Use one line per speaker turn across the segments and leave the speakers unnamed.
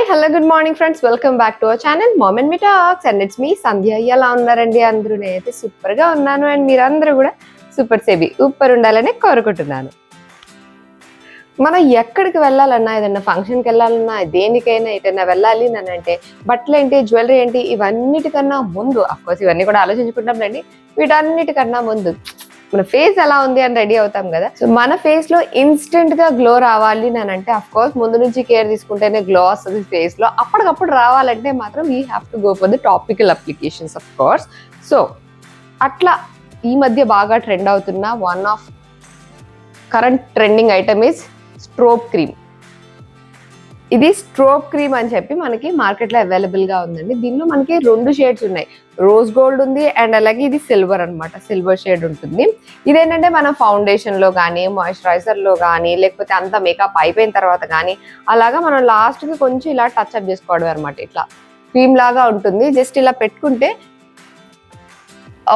hello, good morning friends. Welcome back to our channel Mom and Me Talks and it's me Sandhya. ఎలా ఉన్నారండి అందరూ? నేనైతే super గా ఉన్నాను అండ్ మీరందరూ కూడా సూపర్ సేబీ సూపర్ ఉండాలని కోరుకుంటున్నాను. మనం ఎక్కడికి వెళ్ళాలన్నా, ఏదైనా ఫంక్షన్కి వెళ్ళాలన్నా, దేనికైనా ఎటైనా వెళ్ళాలి అని అంటే బట్టలు ఏంటి, జ్యువెలరీ ఏంటి, ఇవన్నిటికన్నా ముందు అఫ్కోర్స్ ఇవన్నీ కూడా ఆలోచించుకుంటాం రండి. వీటన్నిటికన్నా ముందు మన ఫేస్ ఎలా ఉంది అని రెడీ అవుతాం కదా. సో మన ఫేస్ లో ఇన్స్టెంట్ గా గ్లో రావాలి అని అంటే అఫ్కోర్స్ ముందు నుంచి కేర్ తీసుకుంటేనే గ్లో వస్తుంది ఫేస్ లో. అప్పటికప్పుడు రావాలంటే మాత్రం we have to go for the topical applications of course. So అట్లా ఈ మధ్య బాగా ట్రెండ్ అవుతున్న one of current trending item is strobe cream. ఇది స్ట్రోబ్ క్రీమ్ అని చెప్పి మనకి మార్కెట్లో అవైలబుల్ గా ఉందండి. దీనిలో మనకి 2 షేడ్స్ ఉన్నాయి. రోజ్ గోల్డ్ ఉంది అండ్ అలాగే ఇది సిల్వర్ అనమాట, సిల్వర్ షేడ్ ఉంటుంది. ఇదేంటంటే మనం ఫౌండేషన్ లో కానీ, మాయిశ్చరైజర్ లో కానీ, లేకపోతే అంత మేకప్ అయిపోయిన తర్వాత కానీ అలాగా మనం లాస్ట్ కి కొంచెం ఇలా టచ్ అప్ చేసుకోవడం అనమాట. ఇట్లా క్రీమ్ లాగా ఉంటుంది. జస్ట్ ఇలా పెట్టుకుంటే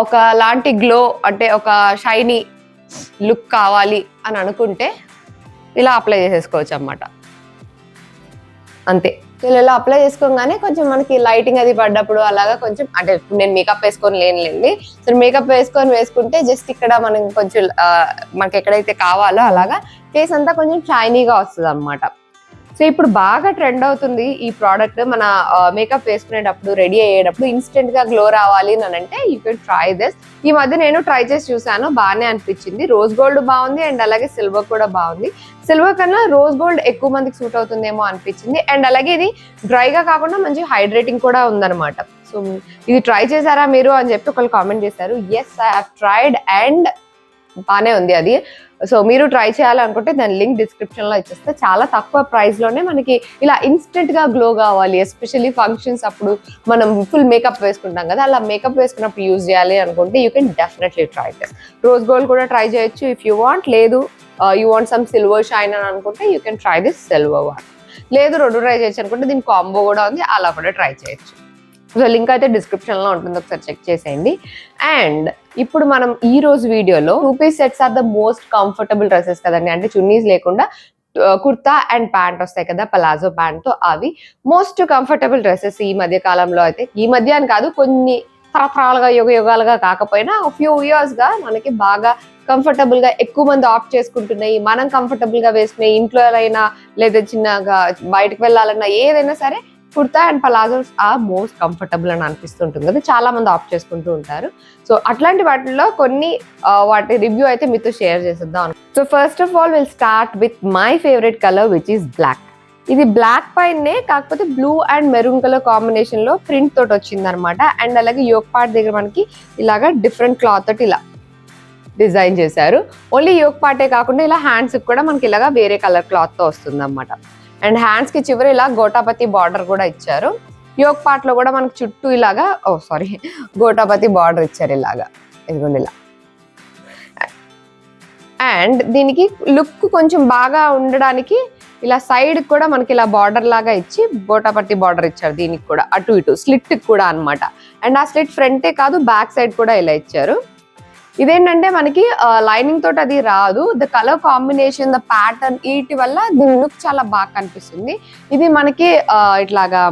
ఒక లాంటి గ్లో, అంటే ఒక షైనీ లుక్ కావాలి అని అనుకుంటే ఇలా అప్లై చేసేసుకోవచ్చు అన్నమాట. అంతే. ఇలా అప్లై చేసుకోగానే కొంచెం మనకి లైటింగ్ అది పడ్డప్పుడు అలాగా కొంచెం, అంటే నేను మేకప్ వేసుకొని లేనులేండి. సో మేకప్ వేసుకుంటే జస్ట్ ఇక్కడ మనం కొంచెం మనకి ఎక్కడైతే కావాలో అలాగా ఫేస్ అంతా కొంచెం షైనీగా వస్తుంది అనమాట. సో ఇప్పుడు బాగా ట్రెండ్ అవుతుంది ఈ ప్రోడక్ట్. మన మేకప్ వేసుకునేటప్పుడు, రెడీ అయ్యేటప్పుడు ఇన్స్టెంట్ గా గ్లో రావాలి అని అంటే యూ కెన్ ట్రై దిస్. ఈ మధ్య నేను ట్రై చేసి చూసాను, బాగానే అనిపించింది. రోజ్ గోల్డ్ బాగుంది అండ్ అలాగే సిల్వర్ కూడా బాగుంది. సిల్వర్ కన్నా రోజ్ గోల్డ్ ఎక్కువ మందికి సూట్ అవుతుందేమో అనిపించింది. అండ్ అలాగే ఇది డ్రైగా కాకుండా మంచి హైడ్రేటింగ్ కూడా ఉందన్నమాట. సో ఇది ట్రై చేశారా మీరు అని చెప్పి ఒకళ్ళు కామెంట్ చేశారు. Yes, I have tried and బాగానే ఉంది అది. సో మీరు ట్రై చేయాలనుకుంటే దాని లింక్ డిస్క్రిప్షన్ లో ఇచ్చేస్తే, చాలా తక్కువ ప్రైస్ లోనే మనకి ఇలా ఇన్స్టెంట్ గా గ్లో కావాలి. ఎస్పెషల్లీ ఫంక్షన్స్ అప్పుడు మనం ఫుల్ మేకప్ వేసుకుంటాం కదా, అలా మేకప్ వేసుకున్నప్పుడు యూజ్ చేయాలి అనుకుంటే you can definitely try this. Rose gold కూడా ట్రై చేయొచ్చు ఇఫ్ యూ వాంట్. లేదు you want some silver shine అని అనుకుంటే you can try this silver one. లేదు 2 ట్రై చేయొచ్చు అనుకుంటే దీని కాంబో కూడా ఉంది, అలా కూడా ట్రై చేయొచ్చు. సో లింక్ అయితే డిస్క్రిప్షన్ లో ఉంటుంది, ఒకసారి చెక్ చేసేయండి. అండ్ ఇప్పుడు మనం ఈ రోజు వీడియోలో 2 piece sets are the most comfortable dresses కదండి. అంటే చున్నీస్ లేకుండా కుర్తా అండ్ ప్యాంట్ వస్తాయి కదా, పలాజో ప్యాంట్ తో. అవి మోస్ట్ కంఫర్టబుల్ డ్రెస్సెస్ ఈ మధ్య కాలంలో అయితే. ఈ మధ్య అని కాదు, కొన్ని తరతరాలుగా యుగాలుగా కాకపోయినా ఫ్యూ ఇయర్స్ గా మనకి బాగా కంఫర్టబుల్ గా ఎక్కువ మంది ఆప్ట్ చేసుకుంటున్నాయి. మనం కంఫర్టబుల్ గా వేసుకునే, ఇంట్లో అయినా లేదా చిన్నగా బయటకు వెళ్ళాలన్నా ఏదైనా సరే kurta and palazzos are most comfortable అని అనిపిస్తుంటుంది కదా, చాలా మంది ఆప్ట్ చేసుకుంటూ ఉంటారు. సో అట్లాంటి వాటిల్లో కొన్ని వాటి రివ్యూ అయితే మీతో షేర్ చేసేద్దాం. So first of all will start with my favourite colour which is black. ఇది బ్లాక్ పైనే కాకపోతే blue and maroon colour combination లో ప్రింట్ తోటి వచ్చింది అనమాట. అండ్ అలాగే యోక్ పార్ట్ దగ్గర మనకి ఇలాగా డిఫరెంట్ క్లాత్ తోటి ఇలా డిజైన్ చేశారు. ఓన్లీ యోక్ పార్టే కాకుండా ఇలా హ్యాండ్స్ కూడా మనకి ఇలాగా వేరే కలర్ క్లాత్ తో వస్తుంది అనమాట. అండ్ హ్యాండ్స్ కి చివరి ఇలా గోటాపతి బార్డర్ కూడా ఇచ్చారు. యోక్ పార్ట్ లో కూడా మనకి చుట్టూ ఇలాగా గోటాపతి బార్డర్ ఇచ్చారు ఇలాగా, ఇదిగోండి ఇలా. అండ్ దీనికి లుక్ కొంచెం బాగా ఉండడానికి ఇలా సైడ్ కూడా మనకి ఇలా బార్డర్ లాగా ఇచ్చి గోటాపతి బార్డర్ ఇచ్చారు. దీనికి కూడా అటు ఇటు స్లిట్ కూడా అనమాట. అండ్ ఆ స్లిట్ ఫ్రంటే కాదు, బ్యాక్ సైడ్ కూడా ఇలా ఇచ్చారు. ఇదేంటంటే మనకి లైనింగ్ తోటి అది రాదు. The colour combination, the pattern, వీటి వల్ల దీని లుక్ చాలా బాగా కనిపిస్తుంది. ఇది మనకి ఇట్లాగా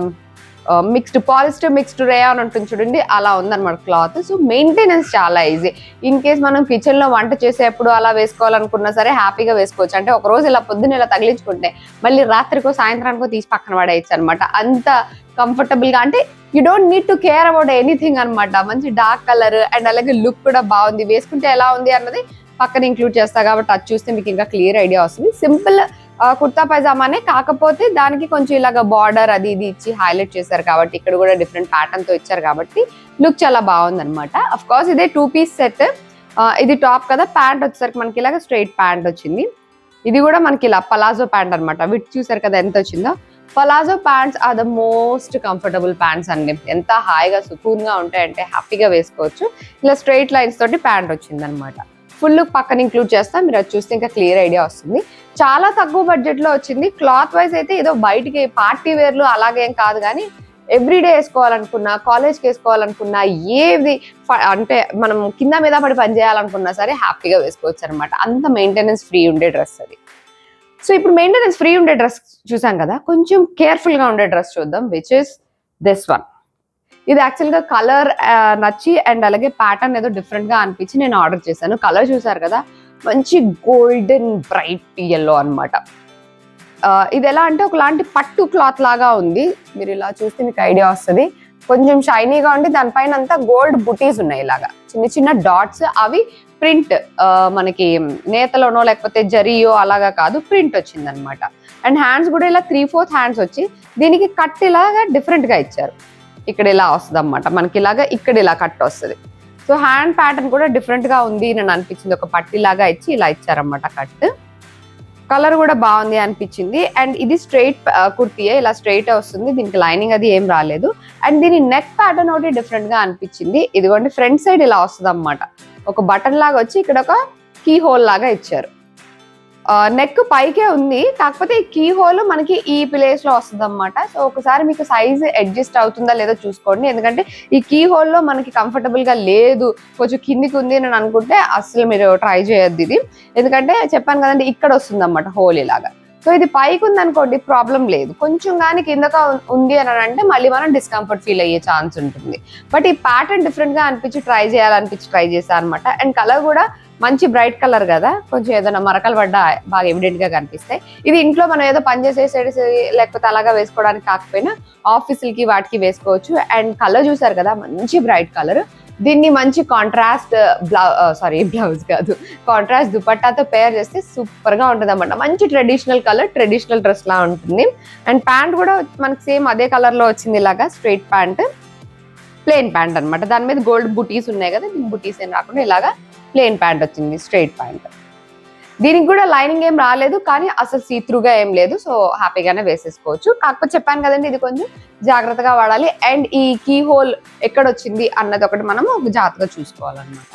మిక్స్డ్ పాలిస్టర్ మిక్స్డ్ రేయాన్ ఉంటుంది చూడండి, అలా ఉందన్నమాట క్లాత్. సో మెయింటెనెన్స్ చాలా ఈజీ. ఇన్ కేస్ మనం కిచెన్ లో వంట చేసేప్పుడు అలా వేసుకోవాలనుకున్నా సరే హ్యాపీగా వేసుకోవచ్చు. అంటే ఒక రోజు ఇలా పొద్దున్న ఇలా తగిలించుకుంటే మళ్ళీ రాత్రికో సాయంత్రానికో తీసి పక్కన పడేయచ్చు అనమాట. అంత కంఫర్టబుల్ గా, అంటే you don't need to care about anything అనమాట. మంచి డార్క్ కలర్ అండ్ అలాగే లుక్ కూడా బాగుంది. వేసుకుంటే ఎలా ఉంది అన్నది పక్కన ఇంక్లూడ్ చేస్తా కాబట్టి అది చూస్తే మీకు ఇంకా క్లియర్ ఐడియా వస్తుంది. సింపుల్ కుర్తా పైజామానే, కాకపోతే దానికి కొంచెం ఇలాగ బార్డర్ అది ఇది ఇచ్చి హైలైట్ చేశారు కాబట్టి, ఇక్కడ కూడా డిఫరెంట్ ప్యాటర్న్ తో ఇచ్చారు కాబట్టి లుక్ చాలా బాగుంది అనమాట. అఫ్ కోర్స్ ఇదే 2 పీస్ సెట్. ఇది టాప్ కదా, ప్యాంట్ వచ్చేసరికి మనకి ఇలాగ స్ట్రైట్ ప్యాంట్ వచ్చింది. ఇది కూడా మనకి ఇలా పలాజో ప్యాంట్ అనమాట. విత్ చూసారు కదా ఎంత వచ్చిందో. Palazzo pants are the most comfortable pants అండి. ఎంత హాయిగా సుకూన్ గా ఉంటాయంటే హ్యాపీగా వేసుకోవచ్చు. ఇలా స్ట్రైట్ లైన్స్ తోటి ప్యాంట్ వచ్చింది అనమాట. ఫుల్ లుక్ పక్కన ఇంక్లూడ్ చేస్తా, మీరు అది చూస్తే ఇంకా క్లియర్ ఐడియా వస్తుంది. చాలా తక్కువ బడ్జెట్ లో వచ్చింది. క్లాత్ వైజ్ అయితే ఏదో బయటికి పార్టీ వేర్లు అలాగేం కాదు, కానీ ఎవ్రీడే వేసుకోవాలనుకున్నా, కాలేజ్కి వేసుకోవాలనుకున్నా, ఏది అంటే మనం కింద మీద పడి పని చేయాలనుకున్నా సరే హ్యాపీగా వేసుకోవచ్చు అనమాట. అంత మెయింటెనెన్స్ ఫ్రీ ఉండే డ్రెస్ అది. సో ఇప్పుడు మెయింటెనెన్స్ ఫ్రీ ఉండే డ్రెస్ చూసాం కదా, కొంచెం కేర్ఫుల్ గా ఉండే డ్రెస్ చూద్దాం, విచ్ ఇస్ దిస్ వన్. ఇది యాక్చువల్గా కలర్ నచ్చి అండ్ అలాగే ప్యాటర్న్ ఏదో డిఫరెంట్ గా అనిపించి నేను ఆర్డర్ చేశాను. కలర్ చూసారు కదా, మంచి గోల్డెన్ బ్రైట్ ఎల్లో అనమాట. ఇది ఎలా అంటే ఒకలాంటి పట్టు క్లాత్ లాగా ఉంది. మీరు ఇలా చూస్తే మీకు ఐడియా వస్తుంది. కొంచెం షైనీగా ఉండి దానిపైన అంతా గోల్డ్ బుటీస్ ఉన్నాయి, ఇలాగా చిన్న చిన్న డాట్స్. అవి ప్రింట్, మనకి నేతలోనో లేకపోతే జరియో అలాగా కాదు, ప్రింట్ వచ్చింది అనమాట. అండ్ హ్యాండ్స్ కూడా ఇలా 3/4 హ్యాండ్స్ వచ్చి దీనికి కట్ ఇలాగా డిఫరెంట్ గా ఇచ్చారు. ఇక్కడ ఇలా వస్తుంది అనమాట మనకి, ఇలాగా ఇక్కడ ఇలా కట్ వస్తుంది. సో హ్యాండ్ ప్యాటర్న్ కూడా డిఫరెంట్ గా ఉంది అని అనిపించింది. ఒక పట్టిలాగా ఇచ్చి ఇలా ఇచ్చారనమాట కట్. కలర్ కూడా బాగుంది అనిపించింది. అండ్ ఇది స్ట్రైట్ కుర్తీయే, ఇలా స్ట్రైట్ వస్తుంది, దీనికి లైనింగ్ అది ఏం రాలేదు. అండ్ దీని నెక్ ప్యాటర్న్ ఒకటి డిఫరెంట్ గా అనిపించింది. ఇదిగోండి ఫ్రంట్ సైడ్ ఇలా వస్తుంది అనమాట, ఒక బటన్ లాగా వచ్చి ఇక్కడ ఒక కీ హోల్ లాగా ఇచ్చారు. నెక్ పైకే ఉంది, కాకపోతే ఈ కీ హోల్ మనకి ఈ ప్లేస్ లో వస్తుంది అనమాట. సో ఒకసారి మీకు సైజ్ అడ్జస్ట్ అవుతుందా లేదో చూసుకోండి, ఎందుకంటే ఈ కీ హోల్ లో మనకి కంఫర్టబుల్ గా లేదు, కొంచెం కిందికి ఉంది అని అనుకుంటే అసలు మీరు ట్రై చేయొద్దు ఇది. ఎందుకంటే చెప్పాను కదండి, ఇక్కడ వస్తుంది అన్నమాట హోల్ ఇలాగా. సో ఇది పైకి ఉంది అనుకోండి ప్రాబ్లం లేదు, కొంచెం కానీ కిందగా ఉంది అని అంటే మళ్ళీ మనం డిస్కంఫర్ట్ ఫీల్ అయ్యే ఛాన్స్ ఉంటుంది. బట్ ఈ ప్యాటర్న్ డిఫరెంట్ గా అనిపించి ట్రై చేశాను అనమాట. అండ్ కలర్ కూడా మంచి బ్రైట్ కలర్ కదా, కొంచెం ఏదైనా మరకలు పడ్డా బాగా ఎవిడెంట్ గా కనిపిస్తాయి. ఇది ఇంట్లో మనం ఏదో పని చేసేసేసి లేకపోతే అలాగా వేసుకోవడానికి కాకపోయినా ఆఫీసులకి వాటికి వేసుకోవచ్చు. అండ్ కలర్ చూసారు కదా, మంచి బ్రైట్ కలర్. దీన్ని మంచి కాంట్రాస్ట్ బ్లౌజ్ కాదు, కాంట్రాస్ట్ దుపట్టాతో పేర్ చేస్తే సూపర్ గా ఉంటుంది అన్నమాట. మంచి ట్రెడిషనల్ కలర్, ట్రెడిషనల్ డ్రెస్ లా ఉంటుంది. అండ్ ప్యాంట్ కూడా మనకి సేమ్ అదే కలర్ లో వచ్చింది, ఇలాగా స్ట్రైట్ ప్యాంట్, ప్లెయిన్ ప్యాంట్ అనమాట. దాని మీద గోల్డ్ బుటీస్ ఉన్నాయి కదా, బుటీస్ ఏం రాకుండా ఇలాగా ప్లెయిన్ ప్యాంట్ వచ్చింది, స్ట్రైట్ ప్యాంట్. దీనికి కూడా లైనింగ్ ఏం రాలేదు, కానీ అసలు సీత్రూగా ఏం లేదు. సో హ్యాపీగానే వేసేసుకోవచ్చు. కాకపోతే చెప్పాను కదండి, ఇది కొంచెం జాగ్రత్తగా వాడాలి. అండ్ ఈ కీ హోల్ ఎక్కడ వచ్చింది అన్నది ఒకటి మనము జాగ్రత్తగా చూసుకోవాలన్నమాట.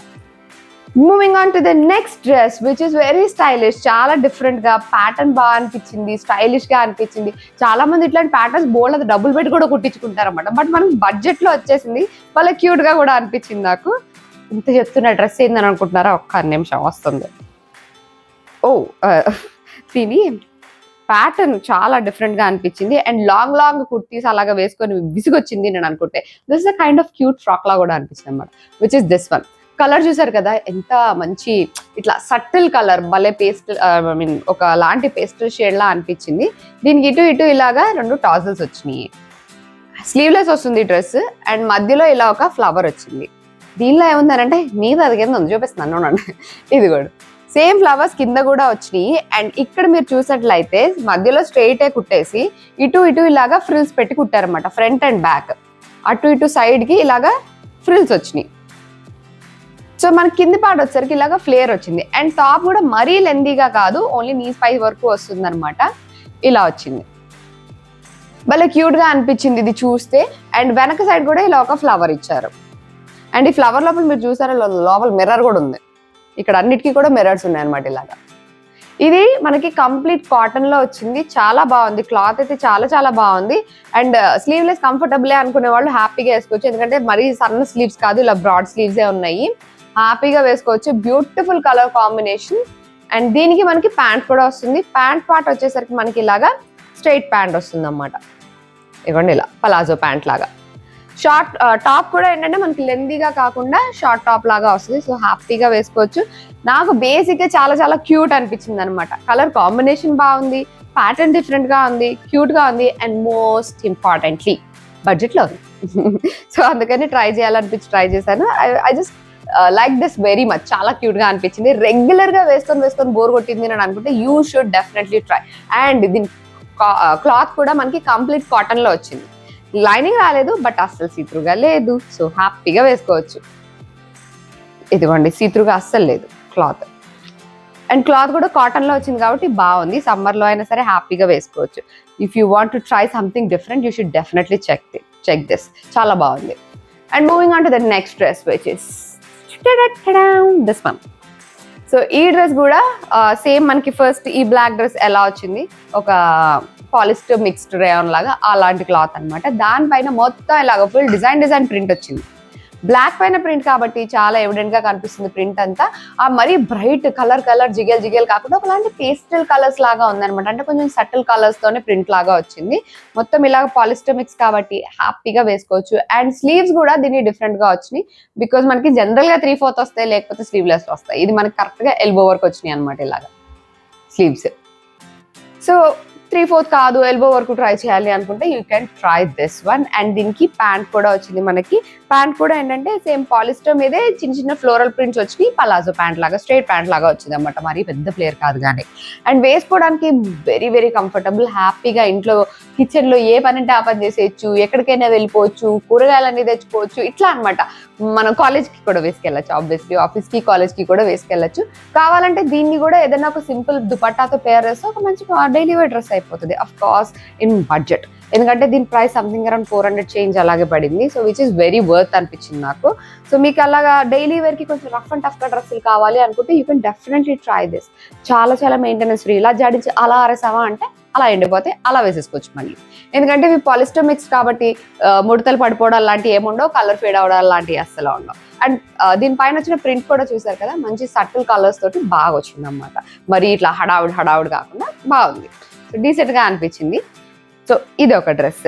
Moving on to the next dress, which is very stylish. చాలా డిఫరెంట్ గా ప్యాటర్న్ బాగా అనిపించింది, స్టైలిష్ గా అనిపించింది. చాలా మంది ఇట్లాంటి ప్యాటర్న్స్ బోల్డ్ అది డబుల్ బెడ్ కూడా కుట్టించుకుంటారు అనమాట. బట్ మనకి బడ్జెట్ లో వచ్చేసింది, వాళ్ళ క్యూట్ గా కూడా అనిపించింది నాకు. ఇంత చెప్తున్న డ్రెస్ ఏందని అనుకుంటున్నారా, ఒక్క నిమిషం వస్తుంది. దీని ప్యాటర్న్ చాలా డిఫరెంట్ గా అనిపించింది. అండ్ లాంగ్ లాంగ్ కుర్తీస్ అలాగా వేసుకొని విసుగొచ్చింది నేను అనుకుంటే, this is a kind of cute frock లా కూడా అనిపించింది అనమాట, which is this one. Colour చూసారు కదా, ఎంత మంచి ఇట్లా సటిల్ కలర్, భలే పేస్టల్, ఒక లాంటి పేస్టల్ షేడ్ లా అనిపించింది. దీనికి ఇటు ఇటు ఇలాగా 2 టాజల్స్ వచ్చినాయి. స్లీవ్లెస్ వస్తుంది డ్రెస్, అండ్ మధ్యలో ఇలా ఒక ఫ్లవర్ వచ్చింది. దీనిలో ఏముందనంటే మీద అది కింద ఉంది, చూపిస్తున్నాను ఇది కూడా సేమ్ ఫ్లవర్స్ కింద కూడా వచ్చినాయి. అండ్ ఇక్కడ మీరు చూసినట్లయితే మధ్యలో స్ట్రైటే కుట్టేసి ఇటు ఇటు ఇలాగా ఫ్రిల్స్ పెట్టి కుట్టారనమాట, ఫ్రంట్ అండ్ బ్యాక్. అటు ఇటు సైడ్ కి ఇలాగా ఫ్రిల్స్ వచ్చినాయి. సో మన కింది పార్ట్ వచ్చేసరికి ఇలాగా ఫ్లేర్ వచ్చింది. అండ్ టాప్ కూడా మరీ లెందీగా కాదు, ఓన్లీ నీ పై వరకు వస్తుంది అనమాట, ఇలా వచ్చింది. భలే క్యూట్ గా అనిపించింది ఇది చూస్తే. అండ్ వెనక సైడ్ కూడా ఇలా ఒక ఫ్లవర్ ఇచ్చారు. అండ్ ఈ ఫ్లవర్ లోపల మీరు చూసారా, లోపల మిర్రర్ కూడా ఉంది. ఇక్కడ అన్నిటికీ కూడా మిర్రర్స్ ఉన్నాయి అనమాట ఇలాగా. ఇది మనకి కంప్లీట్ కాటన్ లో వచ్చింది, చాలా బాగుంది. క్లాత్ అయితే చాలా చాలా బాగుంది. అండ్ స్లీవ్లెస్ కంఫర్టబుల్ అనుకునే వాళ్ళు హ్యాపీగా వేసుకోవచ్చు, ఎందుకంటే మరీ సన్న స్లీవ్స్ కాదు, ఇలా బ్రాడ్ స్లీవ్స్ ఉన్నాయి, హ్యాపీగా వేసుకోవచ్చు. Beautiful colour combination. అండ్ దీనికి మనకి ప్యాంట్ కూడా వస్తుంది. ప్యాంట్ పార్ట్ వచ్చేసరికి మనకి ఇలాగా స్ట్రైట్ ప్యాంట్ వస్తుంది అన్నమాట, ఇవ్వండి ఇలా పలాజో ప్యాంట్ లాగా. షార్ట్ టాప్ కూడా ఏంటంటే మనకి లెందీగా కాకుండా షార్ట్ టాప్ లాగా వస్తుంది. సో హ్యాపీగా వేసుకోవచ్చు. నాకు బేసిక్ గా చాలా చాలా క్యూట్ అనిపించింది అనమాట. కలర్ కాంబినేషన్ బాగుంది, ప్యాటర్న్ డిఫరెంట్ గా ఉంది, క్యూట్ గా ఉంది. అండ్ మోస్ట్ ఇంపార్టెంట్లీ బడ్జెట్ లో ఉంది. సో అందుకని ట్రై ట్రై చేశాను. I just like this very much. చాలా క్యూట్ గా అనిపించింది. రెగ్యులర్ గా వేసుకొని బోర్ కొట్టింది అని అనుకుంటే you should definitely try. And దీని క్లాత్ కూడా మనకి కంప్లీట్ కాటన్ లో వచ్చింది, లైనింగ్ రాలేదు, బట్ అస్సలు సీత్రుగా లేదు. సో హ్యాపీగా వేసుకోవచ్చు. ఇదిగోండి సీత్రుగా అస్సలు లేదు క్లాత్. అండ్ క్లాత్ కూడా కాటన్ లో వచ్చింది కాబట్టి బాగుంది. సమ్మర్ లో అయినా సరే హ్యాపీగా వేసుకోవచ్చు. If you want to try something different, you should definitely check this. చాలా బాగుంది. And moving on to the next dress, which is this one. So ఈ డ్రెస్ కూడా సేమ్ మనకి ఫస్ట్ ఈ బ్లాక్ డ్రెస్ ఎలా వచ్చింది, ఒక పాలిస్టర్ మిక్స్డ్ రేయాన్ లాగా అలాంటి క్లాత్ అనమాట. దానిపైన మొత్తం ఇలాగ ఫుల్ డిజైన్ ప్రింట్ వచ్చింది. బ్లాక్ పైన ప్రింట్ కాబట్టి చాలా ఎవిడెంట్ గా కనిపిస్తుంది ప్రింట్ అంతా. ఆ మరీ బ్రైట్ కలర్ జిగేల్ కాకుండా ఒకలాంటి పేస్టల్ కలర్స్ లాగా ఉందన్నమాట. అంటే కొంచెం సటిల్ కలర్స్ తోనే ప్రింట్ లాగా వచ్చింది. మొత్తం ఇలాగ పాలిస్టర్ మిక్స్ కాబట్టి హ్యాపీగా వేసుకోవచ్చు. అండ్ స్లీవ్స్ కూడా దీన్ని డిఫరెంట్ గా వచ్చినాయి. బికాజ్ మనకి జనరల్ గా 3/4 వస్తాయి, లేకపోతే స్లీవ్లెస్ వస్తాయి. ఇది మనకి కరెక్ట్ గా ఎల్బో వరకు వచ్చినాయి అనమాట ఇలాగా స్లీవ్స్. సో 3/4 కాదు, ఎల్బో వరకు ట్రై చేయాలి అనుకుంటే you can try this one. And దీనికి ప్యాంట్ కూడా వచ్చింది మనకి. ప్యాంట్ కూడా ఏంటంటే సేమ్ పాలిస్టర్ మీదే చిన్న ఫ్లోరల్ ప్రింట్స్ వచ్చి పలాజో ప్యాంట్ లాగా, స్ట్రైట్ ప్యాంట్ లాగా వచ్చింది అనమాట. మరి పెద్ద ప్లేయర్ కాదు కానీ. అండ్ వేసుకోవడానికి వెరీ కంఫర్టబుల్. హ్యాపీగా ఇంట్లో కిచెన్ లో ఏ పని అంటే ఆ పని చేసేయచ్చు, ఎక్కడికైనా వెళ్ళిపోవచ్చు, కూరగాయలన్నీ తెచ్చుకోవచ్చు, ఇట్లా అనమాట. మనం కాలేజ్ కి కూడా వేసుకెళ్ళచ్చు, ఆబ్వియస్లీ ఆఫీస్ కి కాలేజ్ కి కూడా వేసుకెళ్ళచ్చు. కావాలంటే దీన్ని కూడా ఏదైనా ఒక సింపుల్ దుపట్టాతో పేర్ చేస్తే ఒక మంచి డైలీ వేర్ డ్రెస్ అయిపోతుంది. అఫ్ కోర్స్ ఇన్ బడ్జెట్, ఎందుకంటే దీని ప్రైస్ సంథింగ్ అరౌండ్ 400 చేంజ్ అలాగే పడింది. So which is very worth అనిపించింది నాకు. సో మీకు అలాగా డైలీ వేర్ కి కొంచెం రఫ్ అండ్ టఫ్ గా డ్రెస్సులు కావాలి అనుకుంటే you can definitely try this. చాలా మెయింటెనెన్స్ ఫ్రీ. ఇలా జాడించి అలా ఆరేసావా అంటే అలా ఎండిపోతే అలా వేసేసుకోవచ్చు మళ్ళీ. ఎందుకంటే ఇవి పాలిస్టర్ మిక్స్ కాబట్టి ముడతలు పడిపోవడం లాంటివి ఏముండవు, కలర్ ఫేడ్ అవడం లాంటివి అస్సలు ఉండవు. అండ్ దీనిపైన వచ్చిన ప్రింట్ కూడా చూసారు కదా, మంచి సటిల్ కలర్స్ తోటి బాగా వచ్చింది అనమాట. మరి ఇట్లా హడావుడి కాకుండా బాగుంది. సో డీసెంట్ గా అనిపించింది. సో ఇది ఒక డ్రెస్.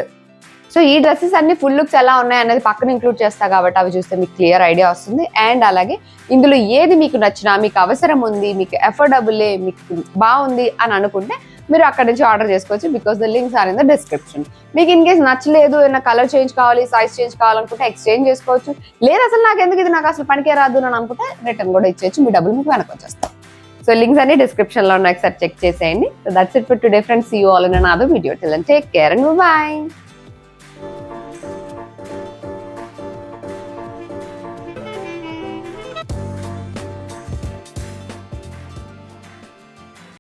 సో ఈ డ్రెస్సెస్ అన్ని ఫుల్ లుక్స్ ఎలా ఉన్నాయి అనేది పక్కన ఇంక్లూడ్ చేస్తా కాబట్టి అవి చూస్తే మీకు క్లియర్ ఐడియా వస్తుంది. అండ్ అలాగే ఇందులో ఏది మీకు నచ్చినా, మీకు అవసరం ఉంది, మీకు అఫోర్డబులే, మీకు బాగుంది అని అనుకుంటే మీరు అక్కడ నుంచి ఆర్డర్ చేసుకోవచ్చు. Because the links are in the description. మీకు ఇన్ కేస్ నచ్చలేదు, ఏదైనా కలర్ చేంజ్ కావాలి, సైజ్ చేంజ్ కావాలనుకుంటే ఎక్స్చేంజ్ చేసుకోవచ్చు. లేదు అసలు నాకు ఎందుకు ఇది, నాకు అసలు పనికే రాదు అని అనుకుంటే రిటర్న్ కూడా ఇచ్చేయచ్చు, మీ డబ్బులు మీకు వెనక్కి వచ్చేస్తాం. సో లింక్స్ అన్ని డిస్క్రిప్షన్ లో ఉన్నాయి, ఒకసారి చెక్ చేసేయండి. So that's it for today friends. See you all in another video. Till then take care and by.